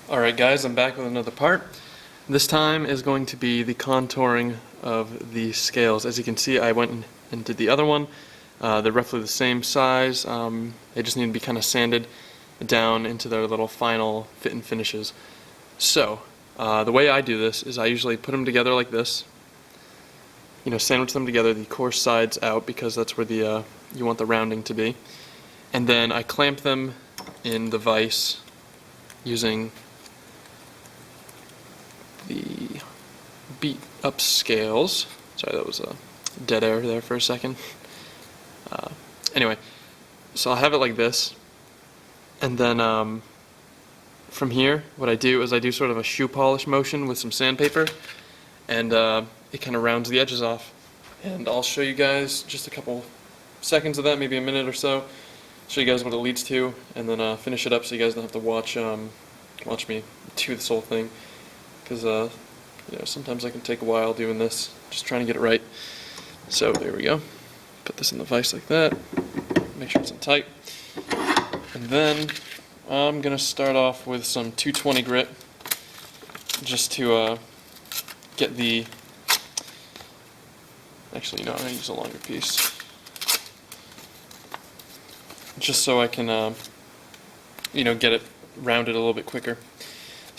Alright guys, I'm back with another part. This time is going to be the contouring of the scales. As you can see, I went and did the other one. They're roughly the same size. They just need to be kind of sanded down into their little final fit and finishes. So, the way I do this is I usually put them together like this. You know, sandwich them together, the coarse sides out, because that's where the you want the rounding to be. And then I clamp them in the vise using the beat up scales. Sorry, that was a dead air there for a second. Anyway, so I'll have it like this, and then from here, what I do is I do sort of a shoe polish motion with some sandpaper, and it kind of rounds the edges off. And I'll show you guys just a couple seconds of that, maybe a minute or so. Show you guys what it leads to, and then finish it up so you guys don't have to watch me do this whole thing. Because you know, sometimes I can take a while doing this, just trying to get it right. So there we go. Put this in the vise like that. Make sure it's in tight. And then I'm gonna start off with some 220 grit, just to get the. Actually, no, I'm gonna use a longer piece, just so I can, you know, get it rounded a little bit quicker.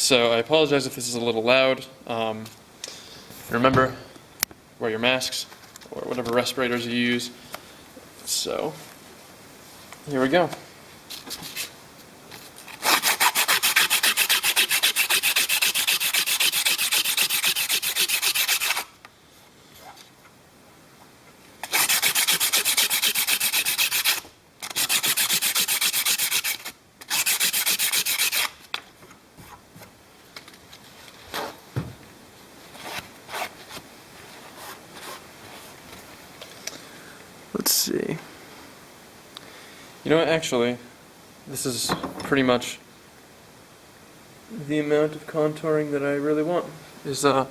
So I apologize if this is a little loud. Remember, wear your masks or whatever respirators you use. So here we go. Let's see. You know what, actually, this is pretty much the amount of contouring that I really want. Is you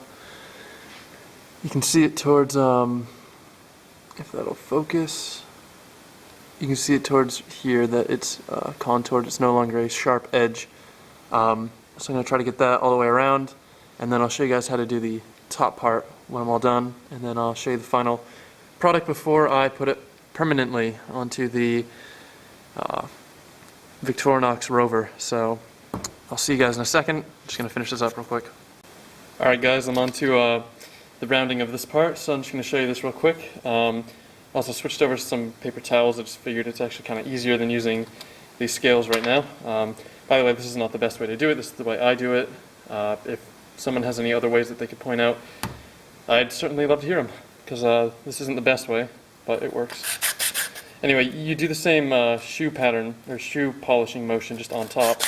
can see it towards, if that'll focus, you can see it towards here that it's contoured, it's no longer a sharp edge. So I'm going to try to get that all the way around, and then I'll show you guys how to do the top part when I'm all done, and then I'll show you the final product before I put it permanently onto the Victorinox rover. So I'll see you guys in a second. Just going to finish this up real quick. Alright guys, I'm on to the rounding of this part, so I'm just going to show you this real quick. Also switched over to some paper towels. I just figured it's actually kind of easier than using these scales right now. By the way, this is not the best way to do it. This is the way I do it. If someone has any other ways that they could point out, I'd certainly love to hear them, because this isn't the best way, but it works. Anyway, you do the same shoe pattern, or shoe polishing motion, just on top.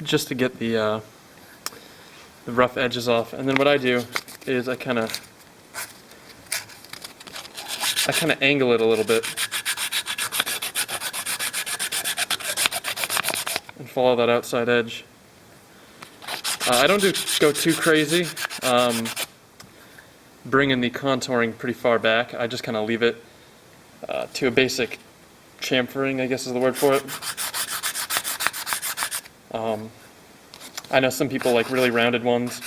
Just to get the rough edges off. And then what I do is I kind of angle it a little bit and follow that outside edge. I don't go too crazy, bringing the contouring pretty far back. I just kind of leave it to a basic chamfering, I guess is the word for it. I know some people like really rounded ones.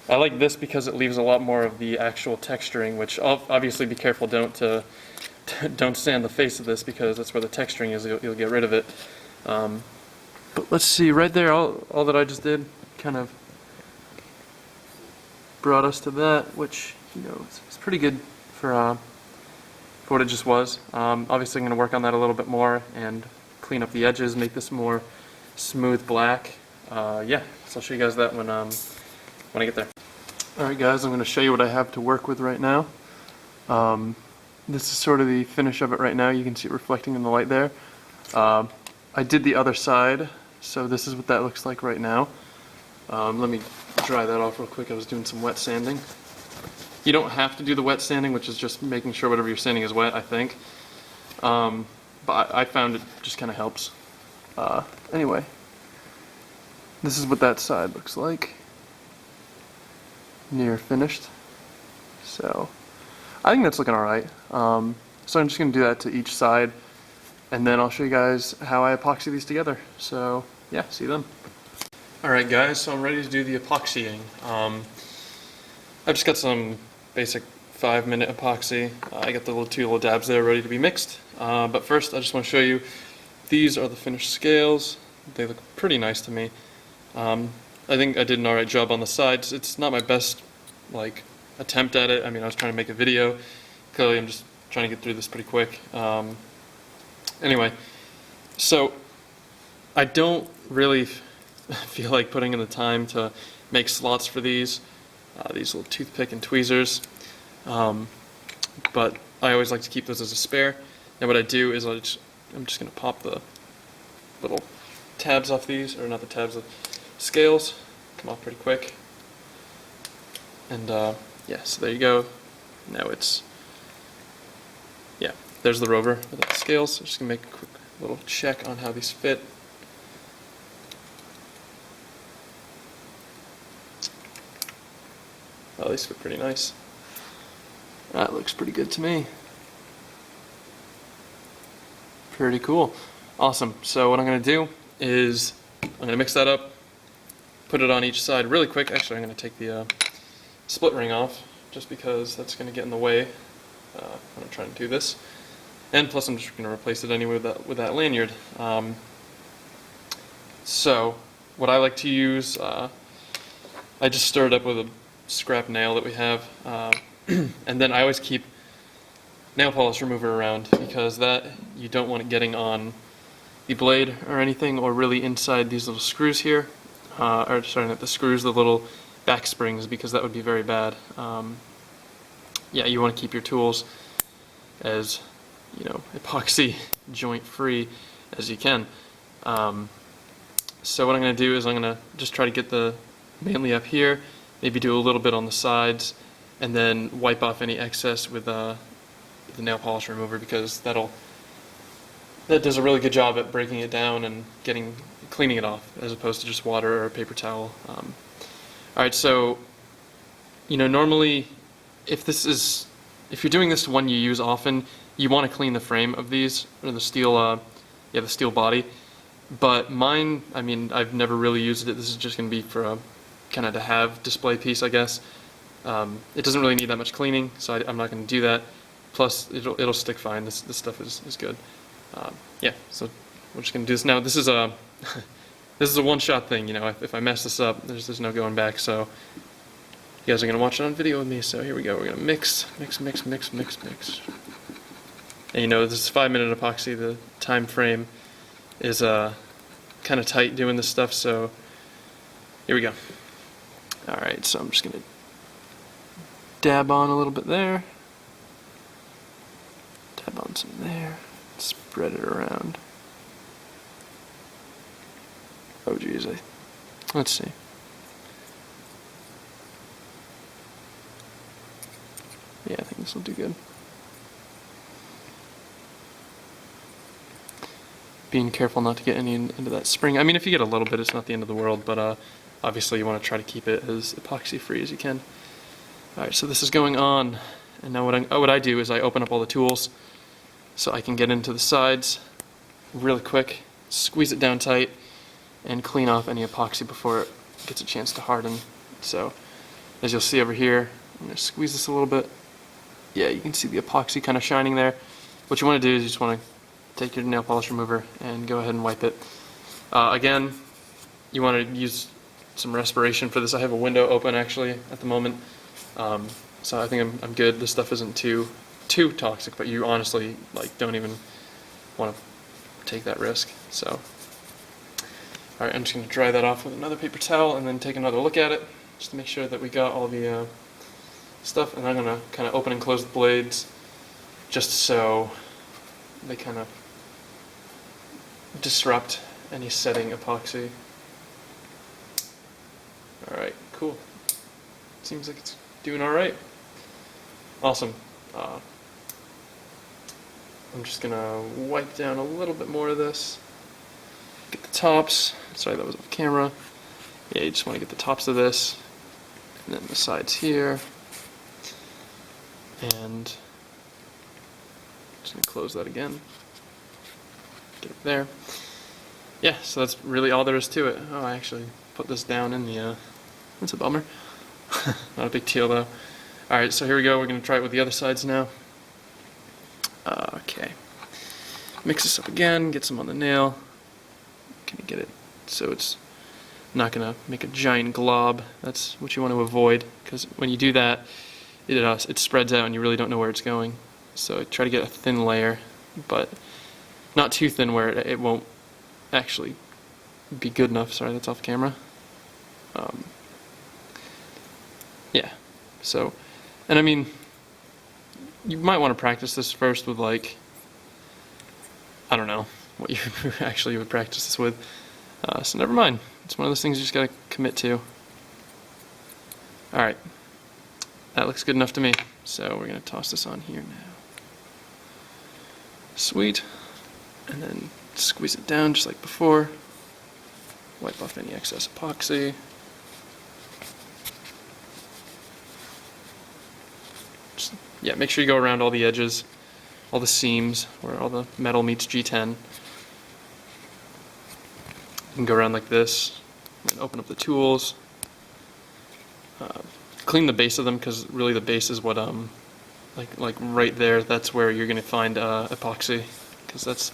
I like this because it leaves a lot more of the actual texturing, which obviously be careful, don't sand the face of this, because that's where the texturing is. You'll get rid of it. But let's see, right there, all that I just did kind of brought us to that, which, you know, it's pretty good for what it just was. Obviously I'm going to work on that a little bit more and clean up the edges, make this more smooth black. Yeah, so I'll show you guys that when I get there. Alright guys, I'm going to show you what I have to work with right now. This is sort of the finish of it right now. You can see it reflecting in the light there. I did the other side, so this is what that looks like right now. Let me dry that off real quick. I was doing some wet sanding. You don't have to do the wet sanding, which is just making sure whatever you're sanding is wet, I think. But I found it just kind of helps. Anyway, this is what that side looks like. near finished. So I think that's looking alright. So I'm just going to do that to each side, and then I'll show you guys how I epoxy these together. So yeah, see you then. Alright guys, so I'm ready to do the epoxying. I've just got some basic 5-minute epoxy. I got the two little dabs there ready to be mixed. But first I just want to show you, these are the finished scales. They look pretty nice to me. I think I did an alright job on the sides. It's not my best attempt at it. I mean, I was trying to make a video. Clearly I'm just trying to get through this pretty quick. Anyway, so I don't really feel like putting in the time to make slots for these little toothpick and tweezers, but I always like to keep those as a spare. And what I do is I'm just going to pop the little tabs off these, or not the tabs, the scales. Come off pretty quick. And yeah, so there you go. Now there's the rover without the scales. I'm just going to make a quick little check on how these fit. Oh, these fit pretty nice. That looks pretty good to me. Pretty cool. Awesome. So what I'm going to do is I'm going to mix that up, put it on each side really quick. Actually, I'm going to take the split ring off just because that's going to get in the way when I'm trying to do this. And plus I'm just going to replace it anyway with that lanyard. So what I like to use, I just stir it up with a scrap nail that we have, and then I always keep nail polish remover around, because that you don't want it getting on the blade or anything, or really inside these little screws here, or sorry, not the screws, the little back springs, because that would be very bad. Yeah, you want to keep your tools as, you know, epoxy joint free as you can. So what I'm going to do is I'm going to just try to get the mainly up here, maybe do a little bit on the sides, and then wipe off any excess with the nail polish remover, because that does a really good job at breaking it down and cleaning it off, as opposed to just water or a paper towel. Alright, so normally if you're doing this to one you use often, you want to clean the frame of these, or the steel the steel body. But mine, I mean, I've never really used it. This is just going to be for a kind of to have display piece, I guess. It doesn't really need that much cleaning, so I'm not going to do that. Plus, it'll stick fine. This stuff is good. Yeah, so we're just going to do this now. This is a this is a one-shot thing. If I mess this up, there's no going back. So you guys are going to watch it on video with me. So here we go. We're going to mix. And this is 5-minute epoxy. The time frame is kind of tight doing this stuff. So here we go. All right, so I'm just going to dab on a little bit there. Dab on some there. Spread it around. Oh geez, let's see. Yeah, I think this will do good. Being careful not to get any into that spring. I mean, if you get a little bit, it's not the end of the world, but obviously you want to try to keep it as epoxy free as you can. Alright, so this is going on, and now what I do is I open up all the tools so I can get into the sides really quick, squeeze it down tight, and clean off any epoxy before it gets a chance to harden. So as you'll see over here, I'm going to squeeze this a little bit. Yeah, you can see the epoxy kind of shining there. What you want to do is you just want to take your nail polish remover and go ahead and wipe it. Again, you want to use some respiration for this. I have a window open actually at the moment, so I think I'm good. This stuff isn't too toxic, but you honestly don't even want to take that risk. So, all right, I'm just going to dry that off with another paper towel and then take another look at it just to make sure that we got all the stuff. And I'm going to kind of open and close the blades just so they kind of disrupt any setting epoxy. Alright, cool. Seems like it's doing alright. Awesome. I'm just gonna wipe down a little bit more of this. Get the tops. Sorry, that was off camera. Yeah, you just want to get the tops of this and then the sides here, and just going to close that again, get it there. Yeah, so that's really all there is to it. Oh, I actually put this down in the, that's a bummer. Not a big deal though. Alright, so here we go, we're going to try it with the other sides now. Okay. Mix this up again, get some on the nail. Can you get it so it's not going to make a giant glob? That's what you want to avoid, because when you do that, it spreads out and you really don't know where it's going. So try to get a thin layer, but not too thin where it won't actually be good enough. Sorry, that's off camera. Yeah, so, and I mean, you might want to practice this first with, like, I don't know what you actually would practice this with, so never mind. It's one of those things you just gotta commit to. Alright, that looks good enough to me, so we're gonna toss this on here now. Sweet, and then squeeze it down just like before. Wipe off any excess epoxy. Just, yeah, make sure you go around all the edges, all the seams where all the metal meets G10. You can go around like this, and open up the tools. Clean the base of them, because really the base is what, like right there, that's where you're going to find epoxy, because that's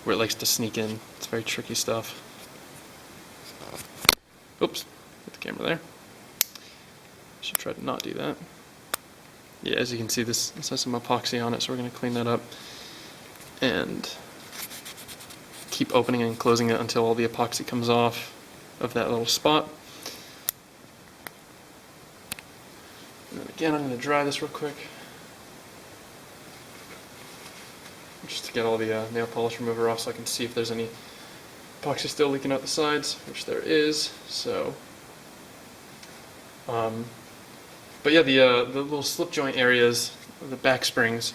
where it likes to sneak in. It's very tricky stuff. Oops, put the camera there. Should try to not do that. Yeah, as you can see, this has some epoxy on it, so we're going to clean that up and keep opening and closing it until all the epoxy comes off of that little spot. And then again, I'm going to dry this real quick, just to get all the nail polish remover off so I can see if there's any epoxy still leaking out the sides, which there is. So, but yeah, the little slip joint areas, the back springs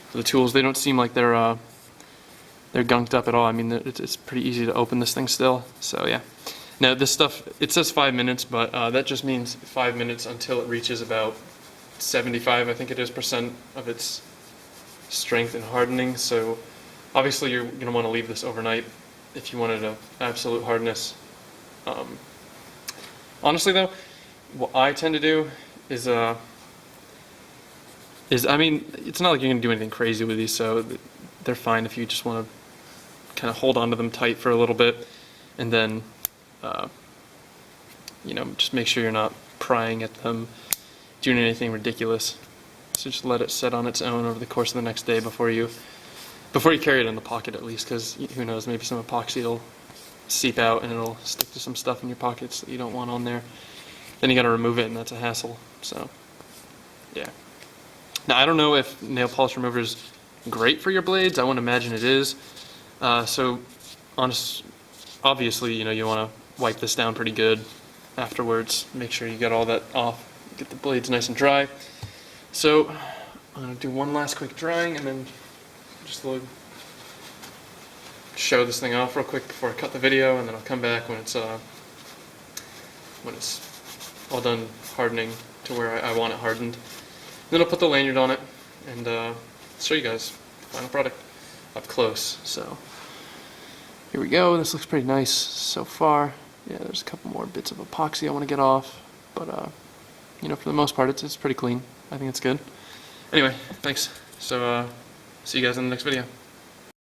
for the tools, they don't seem like they're gunked up at all. I mean, it's pretty easy to open this thing still. So yeah. Now this stuff, it says 5 minutes, but that just means 5 minutes until it reaches about 75, I think it is, % of its strength and hardening. So obviously you're going to want to leave this overnight if you wanted an absolute hardness. Honestly though, what I tend to do is I mean, it's not like you're going to do anything crazy with these, so they're fine if you just want to kind of hold on to them tight for a little bit, and then you know, just make sure you're not prying at them, doing anything ridiculous. So just let it set on its own over the course of the next day before you carry it in the pocket, at least, because who knows, maybe some epoxy will seep out and it'll stick to some stuff in your pockets that you don't want on there. Then you got to remove it, and that's a hassle. So yeah. Now I don't know if nail polish remover is great for your blades. I wouldn't imagine it is. So obviously, you know, you want to wipe this down pretty good afterwards. Make sure you get all that off. Get the blades nice and dry. So I'm going to do one last quick drying, and then just show this thing off real quick before I cut the video, and then I'll come back when it's all done hardening to where I want it hardened. Then I'll put the lanyard on it and show you guys the final product up close. So here we go. This looks pretty nice so far. Yeah, there's a couple more bits of epoxy I want to get off, but you know, for the most part, it's pretty clean. I think it's good. Anyway, thanks. So see you guys in the next video.